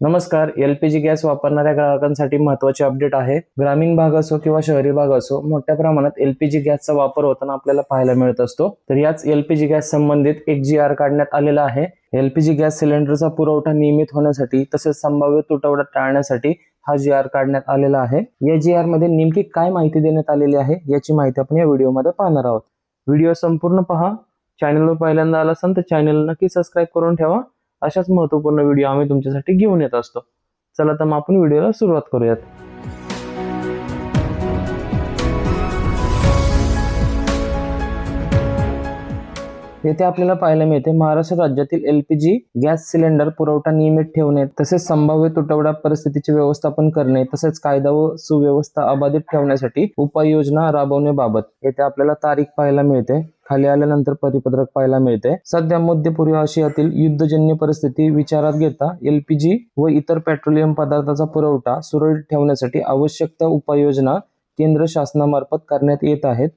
नमस्कार. LPG gas वापरणाऱ्या ग्राहकांसाठी महत्त्वाचे अपडेट आहे. ग्रामीण भाग असो किंवा शहरी भाग असो, मोठ्या प्रमाणात एलपीजी गॅसचा वापर होताना आपल्याला पाहायला मिळत असतो. तर याच एलपीजी गॅस संबंधित एक GR काढण्यात आलेला आहे. एलपीजी गॅस सिलेंडरचा पुरवठा नियमित होण्यासाठी तसेच संभाव्य तुटवडा टाळण्यासाठी हा GR काढण्यात आलेला आहे. या GR मध्ये नेमकी काय माहिती देण्यात आलेली आहे याची माहिती आपण या व्हिडिओमध्ये पाहणार आहोत. व्हिडिओ संपूर्ण पहा. चॅनलवर पहिल्यांदा आला असाल तर चॅनल नक्की सबस्क्राईब करून ठेवा. अशाच महत्त्वपूर्ण व्हिडिओ आम्ही तुमच्यासाठी घेऊन येत असतो. चला तर मग आपण व्हिडिओला सुरुवात करूयात. येथे आपल्याला पाहायला मिळते महाराष्ट्र राज्यातील एलपीजी गॅस सिलेंडर पुरवठा नियमित ठेवणे तसेच संभाव्य तुटवडा परिस्थितीचे व्यवस्थापन करणे तसेच कायदा व सुव्यवस्था अबाधित ठेवण्यासाठी उपाययोजना राबवण्याबाबत येथे आपल्याला तारीख पाहायला मिळते. खाली आल्यानंतर परिपत्रक पाहायला मिळते. सध्या मध्य पूर्व आशियातील युद्धजन्य परिस्थिती विचारात घेता एलपीजी व इतर पेट्रोलियम पदार्थाचा पुरवठा सुरळीत ठेवण्यासाठी आवश्यक त्या उपाययोजना केंद्र शासनामार्फत करण्यात येत आहेत.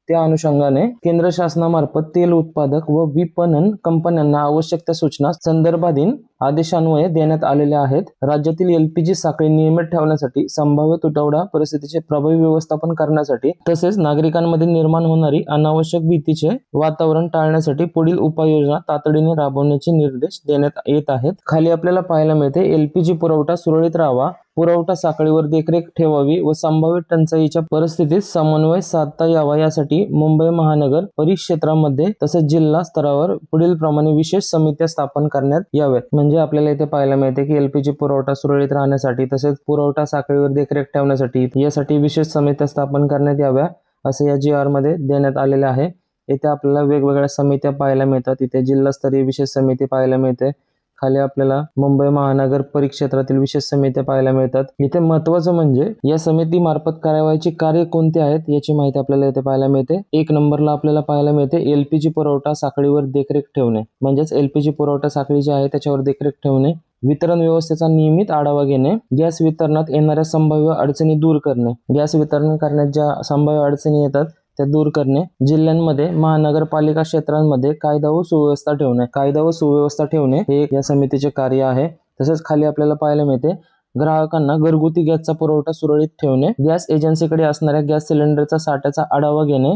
त्या अनुषंगाने केंद्र शासनामार्फत तेल उत्पादक व विपणन कंपन्यांना आवश्यक त्या सूचना संदर्भाधीन आदेशान्वये देण्यात आलेल्या आहेत. राज्यातील एलपीजी साखळी नियमित ठेवण्यासाठी संभाव्य तुटवडा परिस्थितीचे प्रभावी व्यवस्थापन करण्यासाठी तसेच नागरिकांमध्ये निर्माण होणारी अनावश्यक भीतीचे वातावरण टाळण्यासाठी पुढील उपाययोजना तातडीने राबवण्याचे निर्देश देण्यात येत आहेत. खाली आपल्याला पाहायला मिळते एलपीजी पुरवठा सुरळीत राहावा, पुरवठा साखळीवर देखरेख ठेवावी व संभाव्य टंचाईच्या परिस्थितीत समन्वय साधता यावा यासाठी मुंबई महानगर परिक्षेत्रामध्ये तसेच जिल्हा स्तरावर पुढील प्रमाणे विशेष समित्या स्थापन करण्यात याव्यात. म्हणजे आपल्याला इथे पाहायला मिळते की एलपीजी पुरवठा सुरळीत राहण्यासाठी तसेच पुरवठा साखळीवर देखरेख ठेवण्यासाठी यासाठी विशेष समित्या स्थापन करण्यात याव्या असे या GR मध्ये देण्यात आलेले आहे. इथे आपल्याला वेगवेगळ्या समित्या पाहायला मिळतात. इथे जिल्हास्तरीय विशेष समिती पाहायला मिळते. खाली आपल्याला मुंबई महानगर परिक्षेत्रातील विशेष समित्या पाहायला मिळतात. इथे महत्त्वाचं म्हणजे या समिती मार्फत करावयाची कार्य कोणते आहेत याची माहिती आपल्याला इथे पाहायला मिळते. 1 नंबरला आपल्याला पाहायला मिळते एलपीजी पुरवठा साखळीवर देखरेख ठेवणे. म्हणजेच एलपीजी पुरवठा साखळी जी आहे त्याच्यावर देखरेख ठेवणे. वितरण व्यवस्थेचा नियमित आढावा घेणे. गॅस वितरणात येणाऱ्या संभाव्य अडचणी दूर करणे. गॅस वितरण करण्यात ज्या संभाव्य अडचणी येतात त्या दूर करणे. जिल्ह्यांमध्ये महानगरपालिका क्षेत्रांमध्ये कायदा व सुव्यवस्था ठेवणे. कायदा व सुव्यवस्था ठेवणे हे या समितीचे कार्य आहे. तसेच खाली आपल्याला पाहायला मिळते ग्राहकांना घरगुती गॅसचा पुरवठा सुरळीत ठेवणे. गॅस एजन्सीकडे असणाऱ्या गॅस सिलेंडरचा साठ्याचा आढावा घेणे.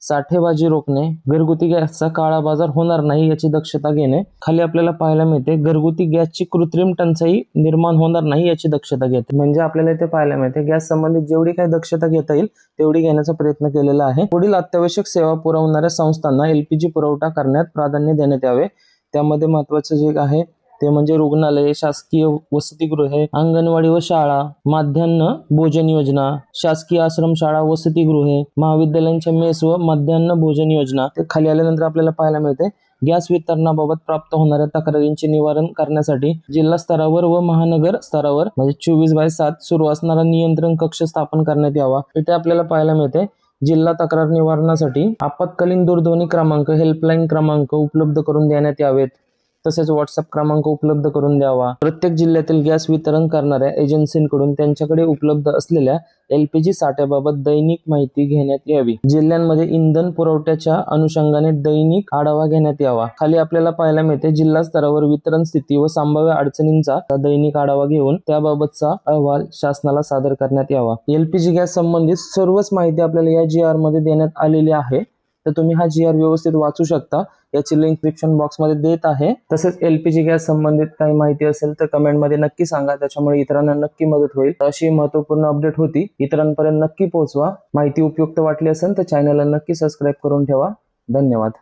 साठेबाजी रोखणे. घरगुती गॅसचा काळा बाजार होणार नाही याची दक्षता घेणे. खाली आपल्याला पाहायला मिळते घरगुती गॅसची कृत्रिम टंचाई निर्माण होणार नाही याची दक्षता घेते. म्हणजे आपल्याला इथे पाहायला मिळते गॅस संबंधित जेवढी काही दक्षता घेता येईल तेवढी घेण्याचा प्रयत्न केलेला आहे. पुढील अत्यावश्यक सेवा पुरवणाऱ्या संस्थांना एलपीजी पुरवठा करण्यात प्राधान्य देण्यात यावे. त्यामध्ये महत्त्वाचं जे आहे ते म्हणजे रुग्णालये, शासकीय वसतिगृहे, अंगणवाडी व शाळा, माध्यान्ह भोजन योजना, शासकीय आश्रमशाळा, वसतिगृहे, महाविद्यालयांच्या मेस व माध्यान्ह भोजन योजना. ते खाली आल्यानंतर आपल्याला पाहायला मिळते गॅस वितरणाबाबत प्राप्त होणाऱ्या तक्रारींचे निवारण करण्यासाठी जिल्हा स्तरावर व महानगर स्तरावर म्हणजे 24/7 सुरू असणारा नियंत्रण कक्ष स्थापन करण्यात यावा. इथे आपल्याला पाहायला मिळते जिल्हा तक्रार निवारणासाठी आपत्कालीन दूरध्वनी क्रमांक, हेल्पलाईन क्रमांक उपलब्ध करून देण्यात यावेत. तसेच व्हॉट्सअप क्रमांक उपलब्ध करून द्यावा. प्रत्येक जिल्ह्यातील गॅस वितरण करणाऱ्या एजन्सींकडून त्यांच्याकडे उपलब्ध असलेल्या एलपीजी साठ्याबाबत दैनिक माहिती घेण्यात यावी. जिल्ह्यांमध्ये इंधन पुरवठ्याच्या अनुषंगाने दैनिक आढावा घेण्यात यावा. खाली आपल्याला पाहायला मिळते जिल्हा स्तरावर वितरण स्थिती व संभाव्य अडचणींचा दैनिक आढावा घेऊन त्याबाबतचा अहवाल शासनाला सादर करण्यात यावा. एलपीजी गॅस संबंधित सर्वच माहिती आपल्याला या GR मध्ये देण्यात आलेली आहे. तर तुम्ही हा GR व्यवस्थित वाचू शकता. याची लिंक डिस्क्रिप्शन बॉक्समध्ये देत आहे. तसेच एलपीजी गॅस संबंधित काही माहिती असेल तर कमेंटमध्ये नक्की सांगा. त्याच्यामुळे इतरांना नक्की मदत होईल. अशी महत्त्वपूर्ण अपडेट होती. इतरांपर्यंत नक्की पोहोचवा. माहिती उपयुक्त वाटली असेल तर चॅनलला नक्की सबस्क्राईब करून ठेवा. धन्यवाद.